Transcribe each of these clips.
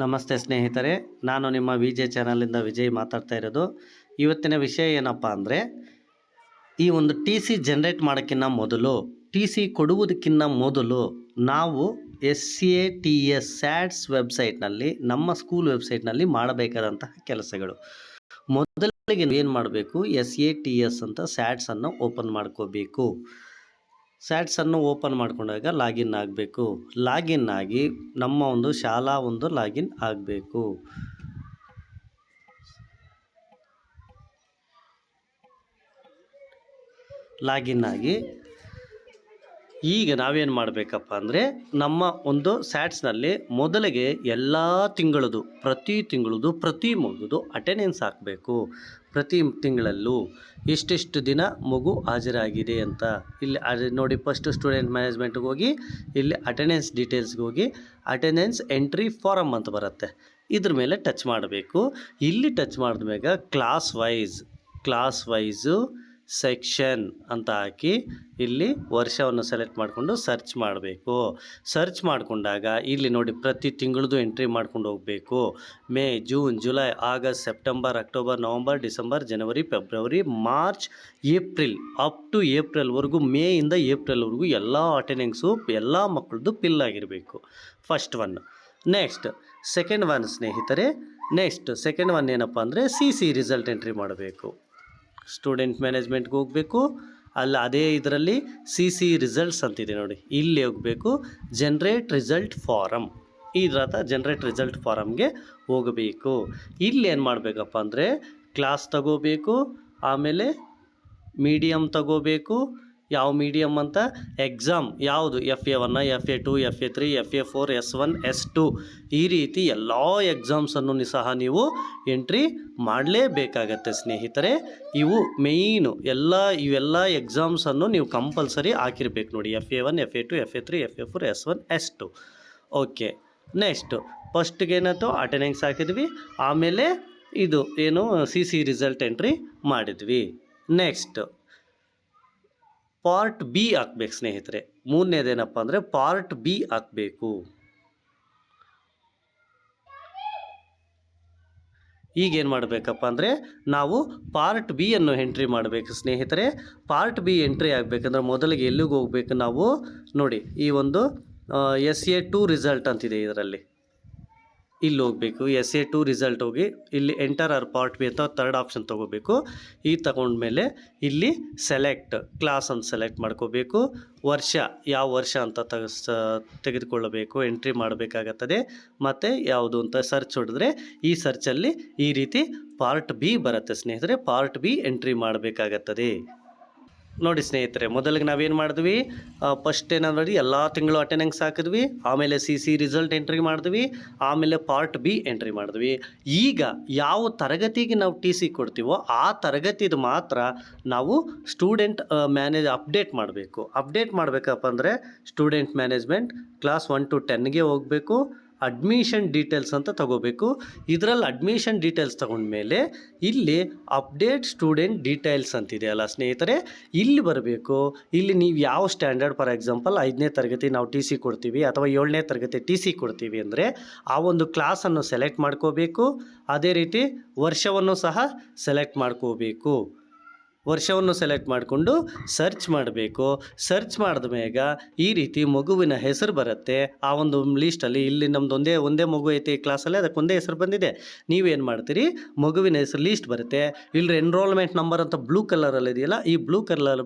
ನಮಸ್ತೆ ಸ್ನೇಹಿತರೆ, ನಾನು ನಿಮ್ಮ ವಿಜೆ ಚಾನಲಿಂದ ವಿಜಯ್ ಮಾತಾಡ್ತಾ ಇರೋದು. ಇವತ್ತಿನ ವಿಷಯ ಏನಪ್ಪ ಅಂದರೆ, ಈ ಒಂದು ಟಿ ಸಿ ಜನ್ರೇಟ್ ಮಾಡೋಕ್ಕಿಂತ ಮೊದಲು, ಟಿ ಸಿ ಕೊಡುವುದಕ್ಕಿಂತ ಮೊದಲು ನಾವು SATS ಸ್ಯಾಟ್ಸ್ ವೆಬ್ಸೈಟ್ನಲ್ಲಿ, ನಮ್ಮ ಸ್ಕೂಲ್ ವೆಬ್ಸೈಟ್ನಲ್ಲಿ ಮಾಡಬೇಕಾದಂತಹ ಕೆಲಸಗಳು. ಮೊದಲಿಗೆ ಏನು ಮಾಡಬೇಕು, SATS ಅಂತ ಸ್ಯಾಟ್ಸನ್ನು ಓಪನ್ ಮಾಡ್ಕೋಬೇಕು. ಸ್ಯಾಟ್ಸನ್ನು ಓಪನ್ ಮಾಡ್ಕೊಂಡಾಗ ಲಾಗಿನ್ ಆಗಬೇಕು. ಲಾಗಿನ್ ಆಗಿ ನಮ್ಮ ಒಂದು ಶಾಲಾ ಒಂದು ಲಾಗಿನ್ ಆಗಬೇಕು. ಲಾಗಿನ್ ಆಗಿ ಈಗ ನಾವೇನು ಮಾಡಬೇಕಪ್ಪ ಅಂದರೆ, ನಮ್ಮ ಒಂದು ಸ್ಯಾಟ್ಸ್ನಲ್ಲಿ ಮೊದಲಿಗೆ ಎಲ್ಲ ತಿಂಗಳದು ಪ್ರತಿ ಮಗುದು ಅಟೆಂಡೆನ್ಸ್ ಹಾಕಬೇಕು. ಪ್ರತಿ ತಿಂಗಳಲ್ಲೂ ಎಷ್ಟೆಷ್ಟು ದಿನ ಮಗು ಹಾಜರಾಗಿದೆ ಅಂತ ಇಲ್ಲಿ ನೋಡಿ. ಫಸ್ಟು ಸ್ಟೂಡೆಂಟ್ ಮ್ಯಾನೇಜ್ಮೆಂಟ್ಗೆ ಹೋಗಿ ಇಲ್ಲಿ ಅಟೆಂಡೆನ್ಸ್ ಡೀಟೇಲ್ಸ್ಗೆ ಹೋಗಿ ಅಟೆಂಡೆನ್ಸ್ ಎಂಟ್ರಿ ಫಾರಮ್ ಅಂತ ಬರುತ್ತೆ. ಇದ್ರ ಮೇಲೆ ಟಚ್ ಮಾಡಬೇಕು. ಇಲ್ಲಿ ಟಚ್ ಮಾಡಿದ್ಮ್ಯಾಗ ಕ್ಲಾಸ್ ವೈಸು ಸೆಕ್ಷನ್ ಅಂತ ಹಾಕಿ ಇಲ್ಲಿ ವರ್ಷವನ್ನು ಸೆಲೆಕ್ಟ್ ಮಾಡಿಕೊಂಡು ಸರ್ಚ್ ಮಾಡಬೇಕು. ಸರ್ಚ್ ಮಾಡಿಕೊಂಡಾಗ ಇಲ್ಲಿ ನೋಡಿ, ಪ್ರತಿ ತಿಂಗಳದು ಎಂಟ್ರಿ ಮಾಡ್ಕೊಂಡು ಹೋಗಬೇಕು. May, June, July, August, September, October, November, December, January, February, March, April, up to ಏಪ್ರಿಲ್ವರೆಗೂ, ಮೇಯಿಂದ ಏಪ್ರಿಲ್ವರೆಗೂ ಎಲ್ಲ ಅಟೆಂಡೆನ್ಸು ಎಲ್ಲ ಮಕ್ಕಳದ್ದು ಫಿಲ್ ಆಗಿರಬೇಕು. First one. Next second one ಸ್ನೇಹಿತರೆ, ಸೆಕೆಂಡ್ ಒನ್ ಏನಪ್ಪ ಅಂದರೆ, CC ರಿಸಲ್ಟ್ ಎಂಟ್ರಿ ಮಾಡಬೇಕು. ಸ್ಟೂಡೆಂಟ್ ಮ್ಯಾನೇಜ್ಮೆಂಟ್ಗೆ ಹೋಗಬೇಕು. ಅದೇ ಇದರಲ್ಲಿ CC ರಿಸಲ್ಟ್ಸ್ ಅಂತಿದೆ ನೋಡಿ, ಇಲ್ಲಿ ಹೋಗಬೇಕು. Generate result form, generate result ಫಾರಮ್ಗೆ ಹೋಗಬೇಕು. ಇಲ್ಲಿ ಏನು ಮಾಡಬೇಕಪ್ಪ ಅಂದರೆ, ಕ್ಲಾಸ್ ತಗೋಬೇಕು, ಆಮೇಲೆ ಮೀಡಿಯಮ್ ತಗೋಬೇಕು. ಯಾವ ಮೀಡಿಯಮ್ ಅಂತ, ಎಕ್ಸಾಮ್ ಯಾವುದು, FA1, FA2, FA3, FA4, S1, S2 ಈ ರೀತಿ ಎಲ್ಲ ಎಕ್ಸಾಮ್ಸನ್ನು ಸಹ ನೀವು ಎಂಟ್ರಿ ಮಾಡಲೇಬೇಕಾಗತ್ತೆ ಸ್ನೇಹಿತರೆ. ಇವು ಮೇಯ್ನು ಇವೆಲ್ಲ ಎಕ್ಸಾಮ್ಸನ್ನು ನೀವು ಕಂಪಲ್ಸರಿ ಹಾಕಿರ್ಬೇಕು ನೋಡಿ. FA1, FA2, FA3, FA4, S1, S2. Okay. Next ಫಸ್ಟ್ಗೆ ಏನಾಯ್ತು, ಅಟೆಂಡೆನ್ಸ್ ಹಾಕಿದ್ವಿ. ಆಮೇಲೆ ಇದು ಏನು CC ರಿಸಲ್ಟ್ ಎಂಟ್ರಿ ಮಾಡಿದ್ವಿ. ನೆಕ್ಸ್ಟ್ ಪಾರ್ಟ್ B ಹಾಕ್ಬೇಕು ಸ್ನೇಹಿತರೆ. ಮೂರನೇದೇನಪ್ಪ ಅಂದರೆ, ಪಾರ್ಟ್ B ಹಾಕಬೇಕು. ಈಗೇನು ಮಾಡಬೇಕಪ್ಪ ಅಂದರೆ, ನಾವು ಪಾರ್ಟ್ B ಅನ್ನು ಎಂಟ್ರಿ ಮಾಡಬೇಕು ಸ್ನೇಹಿತರೆ. ಪಾರ್ಟ್ B ಎಂಟ್ರಿ ಆಗಬೇಕಂದ್ರೆ ಮೊದಲಿಗೆ ಎಲ್ಲಿಗೆ ಹೋಗ್ಬೇಕು ನಾವು ನೋಡಿ, ಈ ಒಂದು SA2 ರಿಸಲ್ಟ್ ಅಂತಿದೆ ಇದರಲ್ಲಿ, ಇಲ್ಲಿ ಹೋಗಬೇಕು. SA2 ರಿಸಲ್ಟ್ ಹೋಗಿ ಇಲ್ಲಿ ಎಂಟರ್ ಆರ್ ಪಾರ್ಟ್ B ಅಂತ ಥರ್ಡ್ ಆಪ್ಷನ್ ತೊಗೋಬೇಕು. ತಗೊಂಡ್ಮೇಲೆ ಇಲ್ಲಿ ಸೆಲೆಕ್ಟ್ ಕ್ಲಾಸ್ ಅಂತ ಸೆಲೆಕ್ಟ್ ಮಾಡ್ಕೋಬೇಕು. ವರ್ಷ ಯಾವ ವರ್ಷ ಅಂತ ತೆಗೆದುಕೊಳ್ಳಬೇಕು, ಎಂಟ್ರಿ ಮಾಡಬೇಕಾಗತ್ತದೆ. ಮತ್ತು ಯಾವುದು ಅಂತ ಸರ್ಚ್ ಹೊಡೆದ್ರೆ ಈ ಸರ್ಚಲ್ಲಿ ಈ ರೀತಿ ಪಾರ್ಟ್ B ಬರುತ್ತೆ ಸ್ನೇಹಿತರೆ. ಪಾರ್ಟ್ B ಎಂಟ್ರಿ ಮಾಡಬೇಕಾಗತ್ತದೆ ನೋಡಿ ಸ್ನೇಹಿತರೆ. ಮೊದಲಿಗೆ ನಾವೇನು ಮಾಡಿದ್ವಿ, ಫಸ್ಟ್ ಏನಂದ್ರೆ ಎಲ್ಲ ತಿಂಗಳು ಅಟೆಂಡೆನ್ಸ್ ಹಾಕಿದ್ವಿ. ಆಮೇಲೆ CC ರಿಸಲ್ಟ್ ಎಂಟ್ರಿ ಮಾಡಿದ್ವಿ. ಆಮೇಲೆ ಪಾರ್ಟ್ B ಎಂಟ್ರಿ ಮಾಡಿದ್ವಿ. ಈಗ ಯಾವ ತರಗತಿಗೆ ನಾವು TC ಕೊಡ್ತೀವೋ ಆ ತರಗತಿದು ಮಾತ್ರ ನಾವು ಸ್ಟೂಡೆಂಟ್ ಅಪ್ಡೇಟ್ ಮಾಡಬೇಕು. ಅಪ್ಡೇಟ್ ಮಾಡಬೇಕಪ್ಪ ಅಂದರೆ, ಸ್ಟೂಡೆಂಟ್ ಮ್ಯಾನೇಜ್ಮೆಂಟ್ ಕ್ಲಾಸ್ 1 to 10ಗೆ ಹೋಗಬೇಕು. ಅಡ್ಮಿಷನ್ ಡೀಟೇಲ್ಸ್ ಅಂತ ತಗೋಬೇಕು. ಇದರಲ್ಲಿ ಅಡ್ಮಿಷನ್ ಡೀಟೇಲ್ಸ್ ತಗೊಂಡ್ಮೇಲೆ ಇಲ್ಲಿ ಅಪ್ಡೇಟ್ ಸ್ಟೂಡೆಂಟ್ ಡೀಟೇಲ್ಸ್ ಅಂತಿದೆ ಅಲ್ಲ ಸ್ನೇಹಿತರೆ, ಇಲ್ಲಿ ಬರಬೇಕು. ಇಲ್ಲಿ ನೀವು ಯಾವ ಸ್ಟ್ಯಾಂಡರ್ಡ್, ಫಾರ್ ಎಕ್ಸಾಂಪಲ್ 5ನೇ ತರಗತಿ ನಾವು TC ಕೊಡ್ತೀವಿ ಅಥವಾ 7ನೇ ತರಗತಿ TC ಕೊಡ್ತೀವಿ ಅಂದರೆ ಆ ಒಂದು ಕ್ಲಾಸನ್ನು ಸೆಲೆಕ್ಟ್ ಮಾಡ್ಕೋಬೇಕು. ಅದೇ ರೀತಿ ವರ್ಷವನ್ನು ಸಹ ಸೆಲೆಕ್ಟ್ ಮಾಡ್ಕೋಬೇಕು. ವರ್ಷವನ್ನು ಸೆಲೆಕ್ಟ್ ಮಾಡಿಕೊಂಡು ಸರ್ಚ್ ಮಾಡಬೇಕು. ಸರ್ಚ್ ಮಾಡಿದ ಮೇಗ ಈ ರೀತಿ ಮಗುವಿನ ಹೆಸರು ಬರುತ್ತೆ. ಆ ಒಂದು ಲೀಸ್ಟಲ್ಲಿ ಇಲ್ಲಿ ನಮ್ಮದು ಒಂದೇ ಮಗು ಐತೆ ಈ ಕ್ಲಾಸಲ್ಲಿ, ಅದಕ್ಕೆ ಒಂದೇ ಹೆಸರು ಬಂದಿದೆ. ನೀವೇನು ಮಾಡ್ತೀರಿ, ಮಗುವಿನ ಹೆಸರು ಲೀಸ್ಟ್ ಬರುತ್ತೆ. ಇಲ್ಲಿ ಎನ್ರೋಲ್ಮೆಂಟ್ ನಂಬರ್ ಅಂತ ಬ್ಲೂ ಕಲರಲ್ಲಿ ಇದೆಯಲ್ಲ, ಈ ಬ್ಲೂ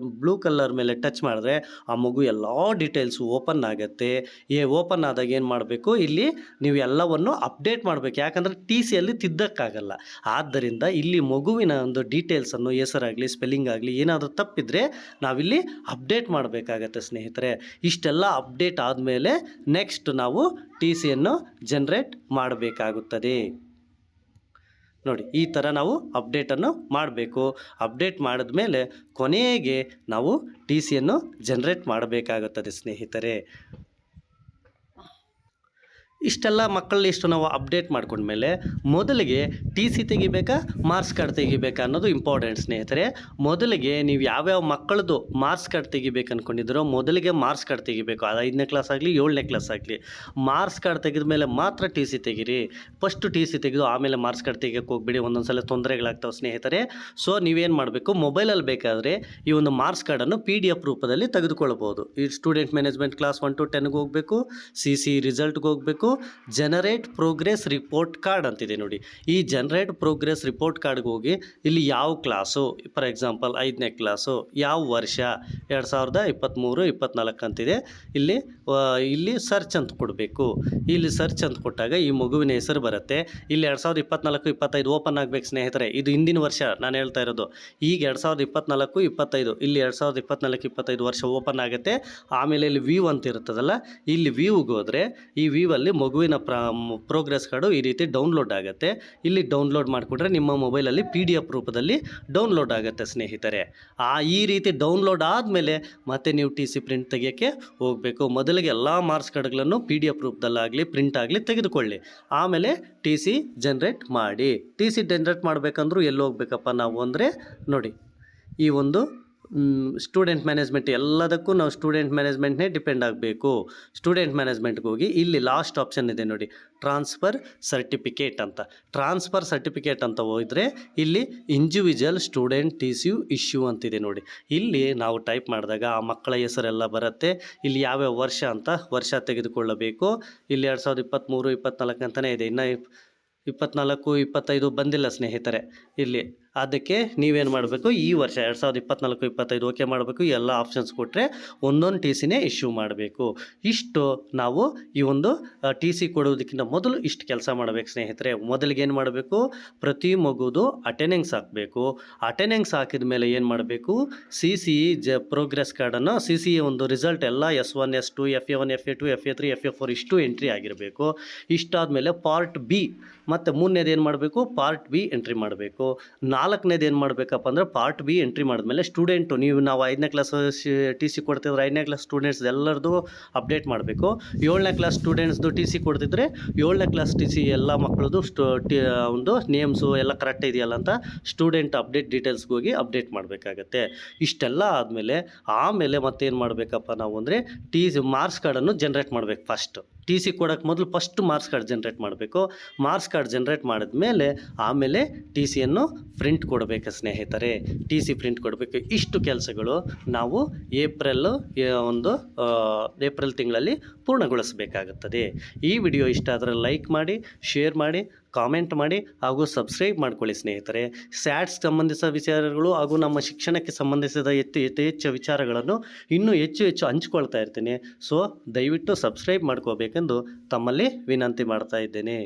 ಕಲರ್ ಮೇಲೆ ಟಚ್ ಮಾಡಿದ್ರೆ ಆ ಮಗು ಎಲ್ಲ ಡೀಟೇಲ್ಸು ಓಪನ್ ಆಗುತ್ತೆ. ಓಪನ್ ಆದಾಗ ಏನು ಮಾಡಬೇಕು, ಇಲ್ಲಿ ನೀವು ಎಲ್ಲವನ್ನು ಅಪ್ಡೇಟ್ ಮಾಡಬೇಕು. ಯಾಕಂದರೆ TCಯಲ್ಲಿ ತಿದ್ದಕ್ಕಾಗಲ್ಲ. ಆದ್ದರಿಂದ ಇಲ್ಲಿ ಮಗುವಿನ ಒಂದು ಡೀಟೇಲ್ಸನ್ನು, ಹೆಸರಾಗಲಿ ಸ್ಪೆಲ್ಲಿಂಗ್ ಆಗಲಿ ಏನಾದರೂ ತಪ್ಪಿದ್ರೆ ನಾವಿಲ್ಲಿ ಅಪ್ಡೇಟ್ ಮಾಡಬೇಕಾಗತ್ತೆ ಸ್ನೇಹಿತರೆ. ಇಷ್ಟೆಲ್ಲ ಅಪ್ಡೇಟ್ ಆದಮೇಲೆ ನೆಕ್ಸ್ಟ್ ನಾವು TCಯನ್ನು ಜನ್ರೇಟ್ ಮಾಡಬೇಕಾಗುತ್ತದೆ ನೋಡಿ. ಈ ಥರ ನಾವು ಅಪ್ಡೇಟನ್ನು ಮಾಡಬೇಕು. ಅಪ್ಡೇಟ್ ಮಾಡಿದ ಮೇಲೆ ಕೊನೆಗೆ ನಾವು TCಯನ್ನು ಜನ್ರೇಟ್ ಮಾಡಬೇಕಾಗುತ್ತದೆ ಸ್ನೇಹಿತರೆ. ಇಷ್ಟೆಲ್ಲ ಮಕ್ಕಳ ಲಿಸ್ಟು ನಾವು ಅಪ್ಡೇಟ್ ಮಾಡ್ಕೊಂಡ್ಮೇಲೆ ಮೊದಲಿಗೆ ಟಿ ಸಿ ತೆಗಿಬೇಕಾ ಮಾರ್ಕ್ಸ್ ಕಾರ್ಡ್ ತೆಗಿಬೇಕಾ ಅನ್ನೋದು ಇಂಪಾರ್ಟೆಂಟ್ ಸ್ನೇಹಿತರೆ. ಮೊದಲಿಗೆ ನೀವು ಯಾವ್ಯಾವ ಮಕ್ಕಳದು ಮಾರ್ಕ್ಸ್ ಕಾರ್ಡ್ ತೆಗಿಬೇಕು ಅಂದ್ಕೊಂಡಿದ್ದೀರೋ ಮೊದಲಿಗೆ ಮಾರ್ಕ್ಸ್ ಕಾರ್ಡ್ ತೆಗಿಬೇಕು. ಅದು 5ನೇ ಕ್ಲಾಸ್ ಆಗಲಿ 7ನೇ ಕ್ಲಾಸ್ ಆಗಲಿ. ಮಾರ್ಕ್ಸ್ ಕಾರ್ಡ್ ತೆಗೆದ ಮೇಲೆ ಮಾತ್ರ ಟಿ ಸಿ ತೆಗೀರಿ. ಫಸ್ಟು ಟಿ ಸಿ ತೆಗೆದು ಆಮೇಲೆ ಮಾರ್ಕ್ಸ್ ಕಾರ್ಡ್ ತೆಗಿಯೋಕ್ಕೆ ಹೋಗ್ಬಿಡಿ, ಒಂದೊಂದು ಸಲ ತೊಂದರೆಗಳಾಗ್ತಾವೆ ಸ್ನೇಹಿತರೆ. ಸೊ ನೀವೇನು ಮಾಡಬೇಕು, ಮೊಬೈಲಲ್ಲಿ ಬೇಕಾದರೆ ಈ ಒಂದು ಮಾರ್ಕ್ಸ್ ಕಾರ್ಡನ್ನು PDF ರೂಪದಲ್ಲಿ ತೆಗೆದುಕೊಳ್ಬೋದು. ಈ ಸ್ಟೂಡೆಂಟ್ ಮ್ಯಾನೇಜ್ಮೆಂಟ್ ಕ್ಲಾಸ್ 1 to 10ಗೆ ಹೋಗಬೇಕು, CC ರಿಸಲ್ಟ್ಗೆ ಹೋಗಬೇಕು, ಜನರೇಟ್ ಪ್ರೋಗ್ರೆಸ್ ರಿಪೋರ್ಟ್ ಕಾರ್ಡ್ ಅಂತಿದೆ ನೋಡಿ. ಈ ಜನರೇಟ್ ಪ್ರೋಗ್ರೆಸ್ ರಿಪೋರ್ಟ್ ಕಾರ್ಡ್ಗೆ ಹೋಗಿ ಇಲ್ಲಿ ಯಾವ ಕ್ಲಾಸು, ಫಾರ್ ಎಕ್ಸಾಂಪಲ್ 5ನೇ ಕ್ಲಾಸು, ಯಾವ ವರ್ಷ 2023-24 ಅಂತಿದೆ. ಇಲ್ಲಿ ಸರ್ಚ್ ಅಂತ ಕೊಡಬೇಕು. ಇಲ್ಲಿ ಸರ್ಚ್ ಅಂತ ಕೊಟ್ಟಾಗ ಈ ಮಗುವಿನ ಹೆಸರು ಬರುತ್ತೆ. ಇಲ್ಲಿ 2024-25 ಓಪನ್ ಆಗಬೇಕು ಸ್ನೇಹಿತರೆ. ಇದು ಹಿಂದಿನ ವರ್ಷ ನಾನು ಹೇಳ್ತಾ ಇರೋದು. ಈಗ 2024-25 ಇಲ್ಲಿ 2024-25 ವರ್ಷ ಓಪನ್ ಆಗುತ್ತೆ. ಆಮೇಲೆ ಇಲ್ಲಿ ವ್ಯೂ ಅಂತ ಇರ್ತದಲ್ಲ, ಇಲ್ಲಿ ವ್ಯೂಗೆ ಹೋದರೆ ಈ ವ್ಯೂವಲ್ಲಿ ಮಗುವಿನ ಪ್ರೋಗ್ರೆಸ್ ಕಾರ್ಡು ಈ ರೀತಿ ಡೌನ್ಲೋಡ್ ಆಗುತ್ತೆ. ಇಲ್ಲಿ ಡೌನ್ಲೋಡ್ ಮಾಡಿಕೊಂಡ್ರೆ ನಿಮ್ಮ ಮೊಬೈಲಲ್ಲಿ PDF ರೂಪದಲ್ಲಿ ಡೌನ್ಲೋಡ್ ಆಗುತ್ತೆ ಸ್ನೇಹಿತರೆ. ಈ ರೀತಿ ಡೌನ್ಲೋಡ್ ಆದಮೇಲೆ ಮತ್ತೆ ನೀವು TC ಪ್ರಿಂಟ್ ತೆಗಿಯೋಕ್ಕೆ ಹೋಗಬೇಕು. ಮೊದಲಿಗೆ ಎಲ್ಲ ಮಾರ್ಕ್ಸ್ ಕಾರ್ಡ್ಗಳನ್ನು PDF ರೂಪದಲ್ಲಾಗಲಿ ಪ್ರಿಂಟ್ ಆಗಲಿ ತೆಗೆದುಕೊಳ್ಳಿ. ಆಮೇಲೆ TC ಜನ್ರೇಟ್ ಮಾಡಿ. TC ಜನ್ರೇಟ್ ಮಾಡಬೇಕಂದ್ರೂ ಎಲ್ಲಿ ಹೋಗ್ಬೇಕಪ್ಪ ನಾವು ಅಂದರೆ ನೋಡಿ, ಈ ಒಂದು ಸ್ಟೂಡೆಂಟ್ ಮ್ಯಾನೇಜ್ಮೆಂಟ್, ಎಲ್ಲದಕ್ಕೂ ನಾವು ಸ್ಟೂಡೆಂಟ್ ಮ್ಯಾನೇಜ್ಮೆಂಟ್ನೇ ಡಿಪೆಂಡ್ ಆಗಬೇಕು. ಸ್ಟೂಡೆಂಟ್ ಮ್ಯಾನೇಜ್ಮೆಂಟ್ಗೆ ಹೋಗಿ ಇಲ್ಲಿ ಲಾಸ್ಟ್ ಆಪ್ಷನ್ ಇದೆ ನೋಡಿ, ಟ್ರಾನ್ಸ್ಫರ್ ಸರ್ಟಿಫಿಕೇಟ್ ಅಂತ. ಟ್ರಾನ್ಸ್ಫರ್ ಸರ್ಟಿಫಿಕೇಟ್ ಅಂತ ಹೋದರೆ ಇಲ್ಲಿ ಇಂಡಿವಿಜುವಲ್ ಸ್ಟೂಡೆಂಟ್ TC ಇಶ್ಯೂ ಅಂತಿದೆ ನೋಡಿ. ಇಲ್ಲಿ ನಾವು ಟೈಪ್ ಮಾಡಿದಾಗ ಆ ಮಕ್ಕಳ ಹೆಸರೆಲ್ಲ ಬರುತ್ತೆ. ಇಲ್ಲಿ ಯಾವ್ಯಾವ ವರ್ಷ ಅಂತ ವರ್ಷ ತೆಗೆದುಕೊಳ್ಳಬೇಕು. ಇಲ್ಲಿ 2023-24 ಅಂತಲೇ ಇದೆ. ಇನ್ನು 24-25 ಬಂದಿಲ್ಲ ಸ್ನೇಹಿತರೆ ಇಲ್ಲಿ. ಅದಕ್ಕೆ ನೀವೇನು ಮಾಡಬೇಕು, ಈ ವರ್ಷ 2024-25 ಓಕೆ ಮಾಡಬೇಕು. ಎಲ್ಲ ಆಪ್ಷನ್ಸ್ ಕೊಟ್ಟರೆ ಒಂದೊಂದು TCನೇ ಇಶ್ಯೂ ಮಾಡಬೇಕು. ಇಷ್ಟು ನಾವು ಈ ಒಂದು TC ಕೊಡೋದಕ್ಕಿಂತ ಮೊದಲು ಇಷ್ಟು ಕೆಲಸ ಮಾಡಬೇಕು ಸ್ನೇಹಿತರೆ. ಮೊದಲಿಗೆ ಏನು ಮಾಡಬೇಕು, ಪ್ರತಿ ಮಗುದು ಅಟೆಂಡೆನ್ಸ್ ಹಾಕಬೇಕು. ಅಟೆಂಡೆನ್ಸ್ ಹಾಕಿದ ಮೇಲೆ ಏನು ಮಾಡಬೇಕು, CC ಪ್ರೋಗ್ರೆಸ್ ಕಾರ್ಡನ್ನು CC ಒಂದು ರಿಸಲ್ಟ್ ಎಲ್ಲ S1 S2 FA1 FA2 FA3 FA4 ಇಷ್ಟು ಎಂಟ್ರಿ ಆಗಿರಬೇಕು. ಇಷ್ಟಾದಮೇಲೆ ಪಾರ್ಟ್ B ಮತ್ತು 3ನೇದು ಏನು ಮಾಡಬೇಕು, ಪಾರ್ಟ್ B ಎಂಟ್ರಿ ಮಾಡಬೇಕು. 4ನೇದು ಏನು ಮಾಡಬೇಕಪ್ಪ ಅಂದರೆ ಪಾರ್ಟ್ B ಎಂಟ್ರಿ ಮಾಡಿದ್ಮೇಲೆ ಸ್ಟೂಡೆಂಟು, ನಾವು 5ನೇ ಕ್ಲಾಸ್ TC ಕೊಡ್ತಿದ್ರೆ 5ನೇ ಕ್ಲಾಸ್ ಸ್ಟೂಡೆಂಟ್ಸ್ ಎಲ್ಲರದು ಅಪ್ಡೇಟ್ ಮಾಡಬೇಕು. 7ನೇ ಕ್ಲಾಸ್ ಸ್ಟೂಡೆಂಟ್ಸ್ದು TC ಕೊಡ್ತಿದ್ರೆ 7ನೇ ಕ್ಲಾಸ್ TC ಎಲ್ಲ ಮಕ್ಕಳದು ಒಂದು ನೇಮ್ಸು ಎಲ್ಲ ಕರೆಕ್ಟ್ ಇದೆಯಲ್ಲ ಅಂತ ಸ್ಟೂಡೆಂಟ್ ಅಪ್ಡೇಟ್ ಡೀಟೇಲ್ಸ್ಗೆ ಹೋಗಿ ಅಪ್ಡೇಟ್ ಮಾಡಬೇಕಾಗತ್ತೆ. ಇಷ್ಟೆಲ್ಲ ಆಮೇಲೆ ಮತ್ತೇನು ಮಾಡಬೇಕಪ್ಪ ನಾವು ಅಂದರೆ ಮಾರ್ಕ್ಸ್ ಕಾರ್ಡನ್ನು ಜನ್ರೇಟ್ ಮಾಡಬೇಕು. TC ಕೊಡೋಕ್ಕೆ ಮೊದಲು ಫಸ್ಟ್ ಮಾರ್ಕ್ಸ್ ಕಾರ್ಡ್ ಜನ್ರೇಟ್ ಮಾಡಬೇಕು. ಮಾರ್ಕ್ಸ್ ಕಾರ್ಡ್ ಜನ್ರೇಟ್ ಮಾಡಿದ್ಮೇಲೆ ಆಮೇಲೆ TCಯನ್ನು ಪ್ರಿಂಟ್ ಕೊಡಬೇಕು ಸ್ನೇಹಿತರೆ. TC ಪ್ರಿಂಟ್ ಕೊಡಬೇಕು. ಇಷ್ಟು ಕೆಲಸಗಳು ನಾವು ಏಪ್ರಿಲ್ ತಿಂಗಳಲ್ಲಿ ಪೂರ್ಣಗೊಳಿಸಬೇಕಾಗುತ್ತದೆ. ಈ ವಿಡಿಯೋ ಇಷ್ಟ ಆದರೆ ಲೈಕ್ ಮಾಡಿ, ಶೇರ್ ಮಾಡಿ, ಕಾಮೆಂಟ್ ಮಾಡಿ ಹಾಗೂ ಸಬ್ಸ್ಕ್ರೈಬ್ ಮಾಡ್ಕೊಳ್ಳಿ ಸ್ನೇಹಿತರೆ. ಸ್ಯಾಟ್ಸ್ ಸಂಬಂಧಿಸಿದ ವಿಚಾರಗಳು ಹಾಗೂ ನಮ್ಮ ಶಿಕ್ಷಣಕ್ಕೆ ಸಂಬಂಧಿಸಿದ ಹೆಚ್ಚು ವಿಚಾರಗಳನ್ನು ಇನ್ನೂ ಹೆಚ್ಚು ಹಂಚ್ಕೊಳ್ತಾ ಇರ್ತೀನಿ. ಸೊ ದಯವಿಟ್ಟು ಸಬ್ಸ್ಕ್ರೈಬ್ ಮಾಡ್ಕೋಬೇಕೆಂದು ತಮ್ಮಲ್ಲಿ ವಿನಂತಿ ಮಾಡ್ತಾ ಇದ್ದೇನೆ.